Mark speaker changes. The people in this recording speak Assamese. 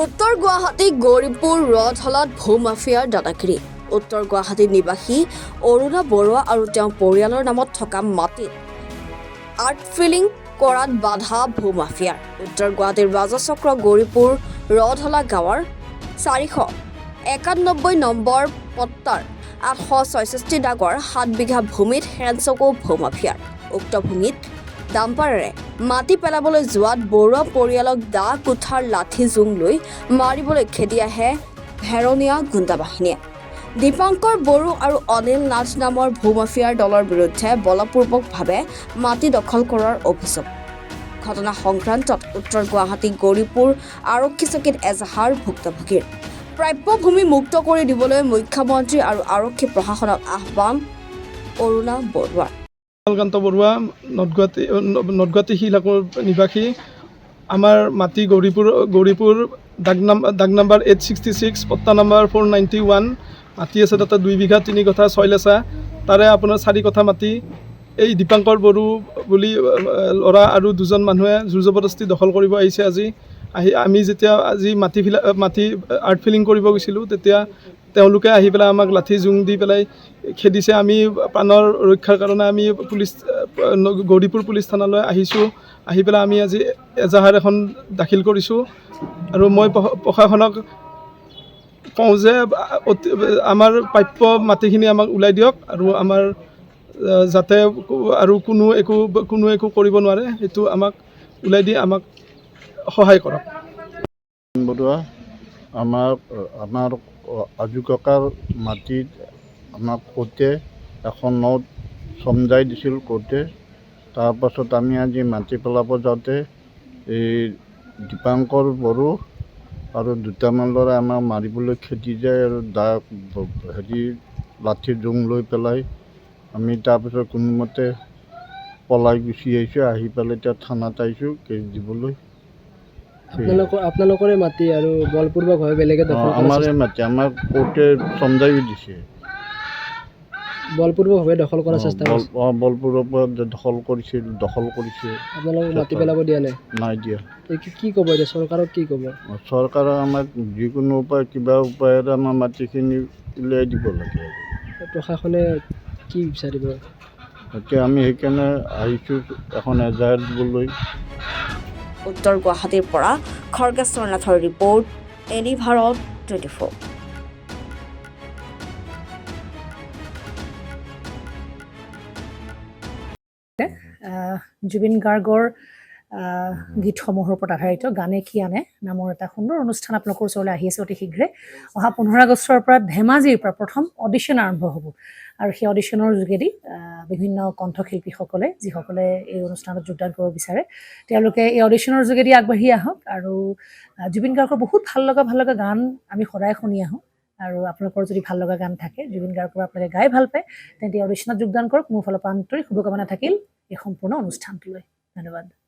Speaker 1: উত্তৰ গুৱাহাটী গৌৰীপুৰ ৰথলত ভূমাফিয়াৰ দাদাগিৰি। উত্তৰ গুৱাহাটীৰ নিবাসী অৰুণা বৰুৱা আৰু তেওঁৰ পৰিয়ালৰ নামত থকা মাটিত আৰ্ট ফিলিং কৰাত বাধা ভূমাফিয়াৰ। উত্তৰ গুৱাহাটীৰ ৰাজচক্ৰ গৌৰীপুৰ ৰথলা গাঁৱৰ 491 নম্বৰ পট্টাৰ 866 দাগৰ 7 বিঘা ভূমিত হেনচকু ভূমাফিয়াৰ। উক্ত ভূমিত ডাম্পাৰেৰে মাটি পেলাবলৈ যোৱাত বৰুৱা পৰিয়ালক দা কুঠাৰ লাঠি জোং লৈ মাৰিবলৈ খেদি আহে ভেৰনীয়া গুণ্ডা বাহিনীয়ে। দীপাংকৰ বড়ো আৰু অনিল নাথ নামৰ ভূমাফিয়াৰ দলৰ বিৰুদ্ধে বলপূৰ্বকভাৱে মাটি দখল কৰাৰ অভিযোগ। ঘটনা সংক্ৰান্তত উত্তৰ গুৱাহাটী গৌৰীপুৰ আৰক্ষী চকীত এজাহাৰ ভুক্তভোগীৰ। প্ৰাপ্য ভূমি মুক্ত কৰি দিবলৈ মুখ্যমন্ত্ৰী আৰু আৰক্ষী প্ৰশাসনক আহ্বান অৰুণা বৰুৱাৰ।
Speaker 2: কান্ত বৰুৱা নদগুৱাহাটী শিলাকুৰ নিবাসী। আমাৰ মাটি গৌৰীপুৰ দাগ নাম্বাৰ 866 পট্টা নাম্বাৰ 491 মাটি আছে। তাতে 2 বিঘা 3 কঠা 6 লেচা, তাৰে আপোনাৰ 4 কঠা মাটি এই দীপাংকৰ বড়ো বুলি ল'ৰা আৰু 2জন মানুহে জোৰ জবৰদস্তি দখল কৰিব আহিছে। আমি যেতিয়া আজি মাটি আৰ্ট ফিলিং কৰিব গৈছিলোঁ, তেতিয়া তেওঁলোকে আহি পেলাই আমাক লাঠি জোং দি পেলাই খেদিছে। আমি প্ৰাণৰ ৰক্ষাৰ কাৰণে আমি গৌৰীপুৰ পুলিচ থানালৈ আহিছোঁ। আহি পেলাই আমি আজি এজাহাৰ এখন দাখিল কৰিছোঁ আৰু মই প্ৰশাসনক কওঁ যে আমাৰ প্ৰাপ্য মাটিখিনি আমাক ওলাই দিয়ক আৰু আমাৰ যাতে আৰু কোনো একো কৰিব নোৱাৰে, সেইটো আমাক ওলাই দি আমাক সহায় কৰক।
Speaker 3: বৰুৱা আমাৰ আজু ককাৰ মাটিত আমাক কোৰ্টে এখন নোট চমজাই দিছিল কোৰ্টে। তাৰপাছত আমি আজি মাটি পেলাব যাওঁতে এই দীপাংকৰ বড়ো আৰু 2টামান ল'ৰাই আমাক মাৰিবলৈ খেদি যায় আৰু লাঠি জোং লৈ পেলাই। আমি তাৰপিছত কোনোমতে পলাই গুচি আহিছোঁ। আহি পেলাই এতিয়া থানাত আহিছোঁ কেছ দিবলৈ।
Speaker 4: আপোনালোকৰে মাটি আৰু বলপূৰ্বকভাৱে বেলেগে দখল কৰা?
Speaker 3: আমাৰে মাটি, আমাক কোৰ্টে চমজাইও দিছে।
Speaker 4: বলপূৰ্বকভাৱে দখল কৰাৰ চেষ্টা কৰিছে?
Speaker 3: বলপূৰ্বক দখল কৰিছে।
Speaker 4: আপোনালোকক মাটি পেলাব দিয়া নাই?
Speaker 3: নাই দিয়া।
Speaker 4: কি ক'ব এতিয়া চৰকাৰক? কি ক'ব?
Speaker 3: চৰকাৰে আমাক যিকোনো কিবা উপায়েৰে আমাৰ মাটিখিনি উলিয়াই দিব লাগে।
Speaker 4: প্ৰশাসনে কি বিচাৰিব
Speaker 3: এতিয়া? আমি সেইকাৰণে আহিছোঁ এখন এজাহাৰ দিবলৈ।
Speaker 1: উত্তৰ গুৱাহাটীৰ পৰা খৰ্গেশ্বৰ নাথৰ ৰিপৰ্ট, এনি ভাৰত 24।
Speaker 5: জুবিন গাৰ্গৰ গীতসমূহৰ ওপৰত আধাৰিত গানে কি আনে নামৰ এটা সুন্দৰ অনুষ্ঠান আপোনালোকৰ ওচৰলৈ আহি আছে অতি শীঘ্ৰে। অহা 15 আগষ্টৰ পৰা ধেমাজিৰ পৰা প্ৰথম অডিশ্যন আৰম্ভ হ'ব আৰু সেই অডিশ্যনৰ যোগেদি বিভিন্ন কণ্ঠশিল্পীসকলে যিসকলে এই অনুষ্ঠানত যোগদান কৰিব বিচাৰে, তেওঁলোকে এই অডিশ্যনৰ যোগেদি আগবাঢ়ি আহক। আৰু জুবিন গাৰ্গৰ বহুত ভাল লগা গান আমি সদায় শুনি আহোঁ। আৰু আপোনালোকৰ যদি ভাল লগা গান থাকে, জুবিন গাৰ্গৰ আপোনালোকে গাই ভাল পায়, তেন্তে অডিশ্যনত যোগদান কৰক। মোৰ ফালৰ পৰা আন্তৰিক শুভকামনা থাকিল এই সম্পূৰ্ণ অনুষ্ঠানটোলৈ। ধন্যবাদ।